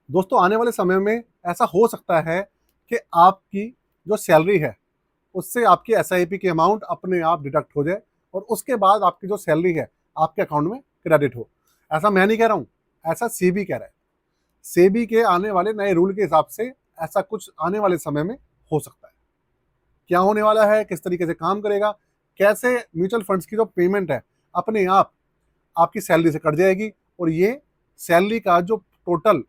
दोस्तों आने वाले समय में ऐसा हो सकता है कि आपकी जो सैलरी है उससे आपकी एसआईपी की अमाउंट अपने आप डिडक्ट हो जाए और उसके बाद आपकी जो सैलरी है आपके अकाउंट में क्रेडिट हो। ऐसा मैं नहीं कह रहा हूं, ऐसा सेबी कह रहा है। सेबी के आने वाले नए रूल के हिसाब से ऐसा कुछ आने वाले समय में हो सकता है। क्या होने वाला है, किस तरीके से काम करेगा, कैसे म्यूचुअल फंड्स की जो पेमेंट है अपने आप आपकी सैलरी से कट जाएगी और ये सैलरी का जो टोटल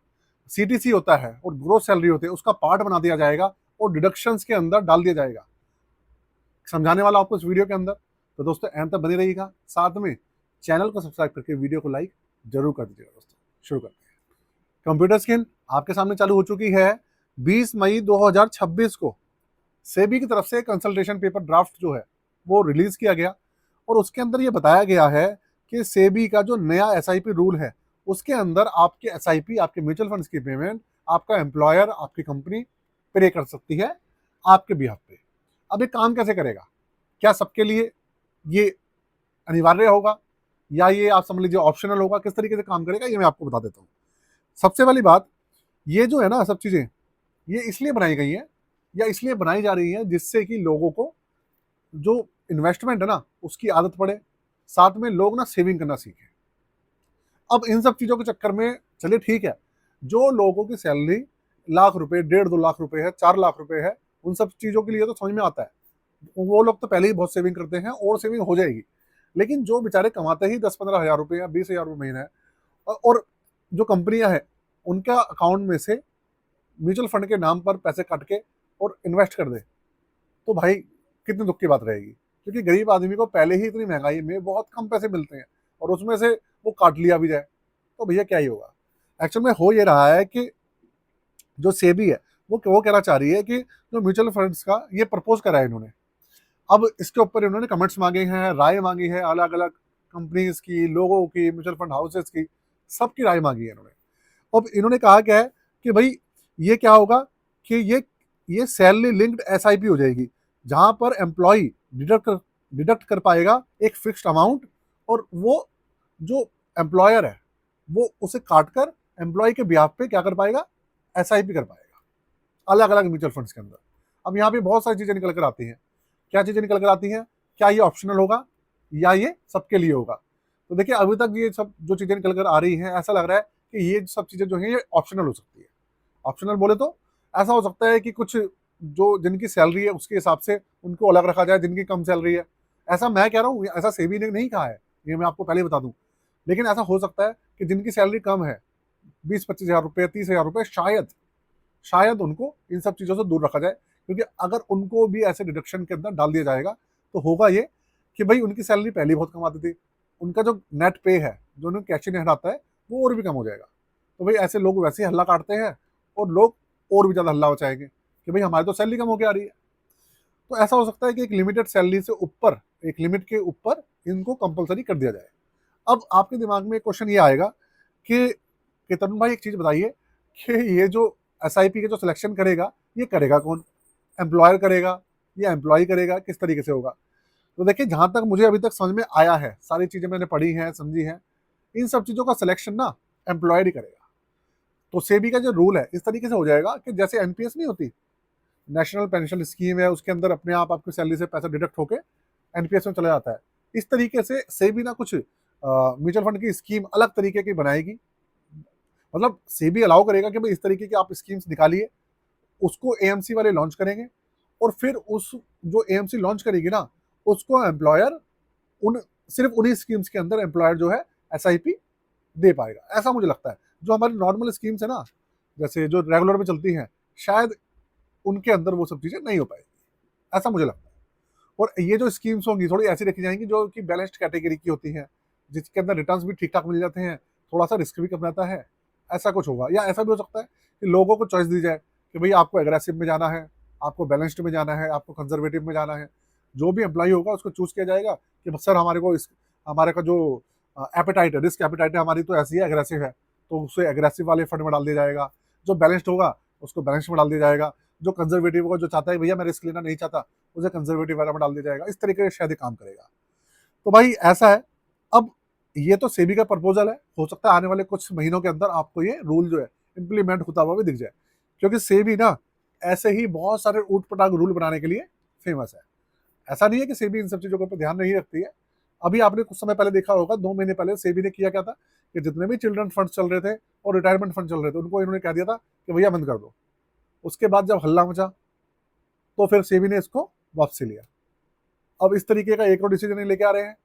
सीटीसी होता है और ग्रोस सैलरी होती है उसका पार्ट बना दिया जाएगा और डिडक्शंस के अंदर डाल दिया जाएगा। समझाने वाला आपको इस वीडियो के अंदर। तो दोस्तों एंड तक बने रहिएगा, साथ में चैनल को सब्सक्राइब करके वीडियो को लाइक जरूर कर दीजिएगा। दोस्तों शुरू करते हैं। कंप्यूटर स्क्रीन आपके सामने चालू हो चुकी है। 20 मई 2026 को सेबी की तरफ से कंसल्टेशन पेपर ड्राफ्ट जो है वो रिलीज किया गया और उसके अंदर ये बताया गया है कि सेबी का जो नया एसआईपी रूल है उसके अंदर आपके एसआईपी, आपके म्यूचुअल फंड्स की पेमेंट आपका एम्प्लॉयर, आपकी कंपनी पे कर सकती है आपके बिहाफ पे। अब ये काम कैसे करेगा, क्या सबके लिए ये अनिवार्य होगा या ये आप समझ लीजिए ऑप्शनल होगा, किस तरीके से काम करेगा ये मैं आपको बता देता हूँ। सबसे पहली बात, ये जो है ना सब चीजें ये इसलिए बनाई गई है या इसलिए बनाई जा रही है जिससे कि लोगों को जो इन्वेस्टमेंट है ना उसकी आदत पड़े, साथ में लोग ना सेविंग करना सीखें। अब इन सब चीजों के चक्कर में चलिए ठीक है, जो लोगों की सैलरी लाख रुपए, 1.5-2 लाख रुपए है, 4 लाख रुपए है, उन सब चीजों के लिए तो समझ में आता है, वो लोग तो पहले ही बहुत सेविंग करते हैं और सेविंग हो जाएगी। लेकिन जो बेचारे कमाते ही 10-15 हज़ार रुपए या 20 हज़ार रुपए महीना है और जो कंपनियां हैं उनका अकाउंट में से म्यूचुअल फंड के नाम पर पैसे काट के और इन्वेस्ट कर दे, तो भाई कितनी दुख की बात रहेगी। क्योंकि गरीब आदमी को पहले ही इतनी महंगाई में बहुत कम पैसे मिलते हैं और उसमें से वो काट लिया भी जाए तो भैया क्या ही होगा। एक्चुअल में हो ये रहा है कि जो सेबी है वो कहना चाह रही है कि जो म्यूचुअल फंड्स का ये प्रपोज करा है इन्होंने, अब इसके ऊपर इन्होंने कमेंट्स मांगे हैं, राय मांगी है अलग अलग कंपनीज की, लोगों की, म्यूचुअल फंड हाउसेस की, सबकी राय मांगी है इन्होंने। अब इन्होंने कहा क्या है कि भाई ये क्या होगा कि ये सैलरी लिंक्ड एसआईपी हो जाएगी जहां पर एम्प्लॉय डिडक्ट कर पाएगा एक फिक्स्ड अमाउंट और वो जो एम्प्लॉयर है वो उसे काट कर एम्प्लॉय के ब्याह पे क्या कर पाएगा, एसआईपी कर पाएगा अलग अलग म्यूचुअल फंड्स के अंदर। अब यहाँ पे बहुत सारी चीजें निकल कर आती हैं। क्या चीजें निकल कर आती हैं, क्या ये ऑप्शनल होगा या ये सबके लिए होगा। तो देखिए अभी तक ये सब जो चीजें निकल कर आ रही हैं ऐसा लग रहा है कि ये सब चीजें जो है ये ऑप्शनल हो सकती है। ऑप्शनल बोले तो ऐसा हो सकता है कि कुछ जो जिनकी सैलरी है उसके हिसाब से उनको अलग रखा जाए, जिनकी कम सैलरी है। ऐसा मैं कह रहा हूँ, ऐसा सेबी ने नहीं कहा है, ये मैं आपको पहले ही बता दूं। लेकिन ऐसा हो सकता है कि जिनकी सैलरी कम है, 20-25 हज़ार रुपये, 30 हज़ार रुपये, शायद शायद उनको इन सब चीज़ों से दूर रखा जाए। क्योंकि अगर उनको भी ऐसे डिडक्शन के अंदर डाल दिया जाएगा तो होगा ये कि भाई उनकी सैलरी पहले ही बहुत कम आती थी, उनका जो नेट पे है, जो उन्हें कैश इन हैंड आता है, वो और भी कम हो जाएगा। तो भाई ऐसे लोग वैसे ही हल्ला काटते हैं और लोग और भी ज़्यादा हल्ला मचाएंगे कि भाई हमारी तो सैलरी कम होकर आ रही है। तो ऐसा हो सकता है कि एक लिमिटेड सैलरी से ऊपर, एक लिमिट के ऊपर इनको कंपलसरी कर दिया जाए। अब आपके दिमाग में एक क्वेश्चन ये आएगा कि तरुण भाई एक चीज़ बताइए कि ये जो एसआईपी के जो सिलेक्शन करेगा ये करेगा कौन, एम्प्लॉयर करेगा या एम्प्लॉय करेगा, किस तरीके से होगा। तो देखिए जहां तक मुझे अभी तक समझ में आया है, सारी चीजें मैंने पढ़ी हैं, समझी हैं, इन सब चीजों का सिलेक्शन ना एम्प्लॉयर ही करेगा। तो सेबी का जो रूल है इस तरीके से हो जाएगा कि जैसे एनपीएस नहीं होती, नेशनल पेंशन स्कीम है, उसके अंदर अपने आप आपकी सैलरी से पैसा डिडक्ट होकर एनपीएस में चला जाता है। इस तरीके से सेबी ना कुछ म्यूचुअल फंड की स्कीम अलग तरीके की बनाएगी। मतलब सेबी अलाउ करेगा कि भाई इस तरीके की आप स्कीम्स निकालिए, उसको एएमसी वाले लॉन्च करेंगे और फिर उस जो एएमसी लॉन्च करेगी ना उसको एम्प्लॉयर उन सिर्फ उन्हीं स्कीम्स के अंदर एम्प्लॉयर जो है एसआईपी दे पाएगा। ऐसा मुझे लगता है। जो हमारी नॉर्मल स्कीम्स है ना, जैसे जो रेगुलर में चलती हैं, शायद उनके अंदर वो सब चीजें नहीं हो पाएगी, ऐसा मुझे लगता है। और ये जो स्कीम्स होंगी थोड़ी ऐसी रखी जाएंगी जो कि बैलेंस्ड कैटेगरी की होती हैं, जिसके अंदर रिटर्न्स भी ठीक ठाक मिल जाते हैं, थोड़ा सा रिस्क भी कम रहता है। ऐसा कुछ होगा या ऐसा भी हो सकता है कि लोगों को चॉइस दी जाए कि भाई आपको एग्रेसिव में जाना है, आपको बैलेंस्ड में जाना है, आपको कंजर्वेटिव में जाना है। जो भी एम्प्लॉय होगा उसको चूज किया जाएगा कि सर हमारे को इस हमारे का जो एपेटाइट है, रिस्क एपेटाइट है हमारी तो ऐसी है, एग्रेसिव है, तो उसे एग्रेसिव वाले फंड में डाल दिया जाएगा। जो बैलेंस्ड होगा उसको बैलेंस में डाल दिया जाएगा। जो कंजर्वेटिव होगा, जो चाहता है भैया मैं रिस्क लेना नहीं चाहता, उसे कंजर्वेटिव वाला में डाल दिया जाएगा। इस तरीके से शायद काम करेगा। तो भाई ऐसा है। अब ये तो सेबी का प्रपोजल है, हो सकता है आने वाले कुछ महीनों के अंदर आपको ये रूल जो है इम्प्लीमेंट होता हुआ भी दिख जाए, क्योंकि सेबी ना ऐसे ही बहुत सारे ऊट पटांग रूल बनाने के लिए फेमस है। ऐसा नहीं है कि सेबी इन सब चीजों के ऊपर ध्यान नहीं रखती है। अभी आपने कुछ समय पहले देखा होगा, 2 महीने पहले सेबी ने किया क्या था कि जितने भी चिल्ड्रन फंड चल रहे थे और रिटायरमेंट फंड चल रहे थे उनको इन्होंने कह दिया था कि भैया बंद कर दो। उसके बाद जब हल्ला मचा तो फिर सेबी ने इसको वापसी लिया। अब इस तरीके का एक और डिसीजन लेके आ रहे हैं।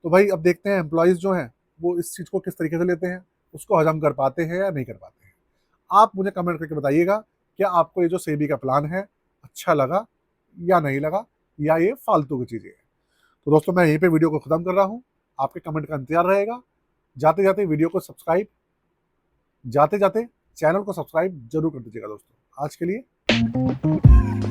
तो भाई अब देखते हैं एम्प्लॉयज जो हैं वो इस चीज को किस तरीके से लेते हैं, उसको हजम कर पाते हैं या नहीं कर पाते हैं। आप मुझे कमेंट करके बताइएगा, क्या आपको ये जो सेबी का प्लान है अच्छा लगा या नहीं लगा, या ये फालतू की चीजें हैं। तो दोस्तों मैं यहीं पे वीडियो को खत्म कर रहा हूँ। आपके कमेंट का इंतजार रहेगा। जाते जाते वीडियो को सब्सक्राइब, जाते जाते चैनल को सब्सक्राइब जरूर कर दीजिएगा दोस्तों। आज के लिए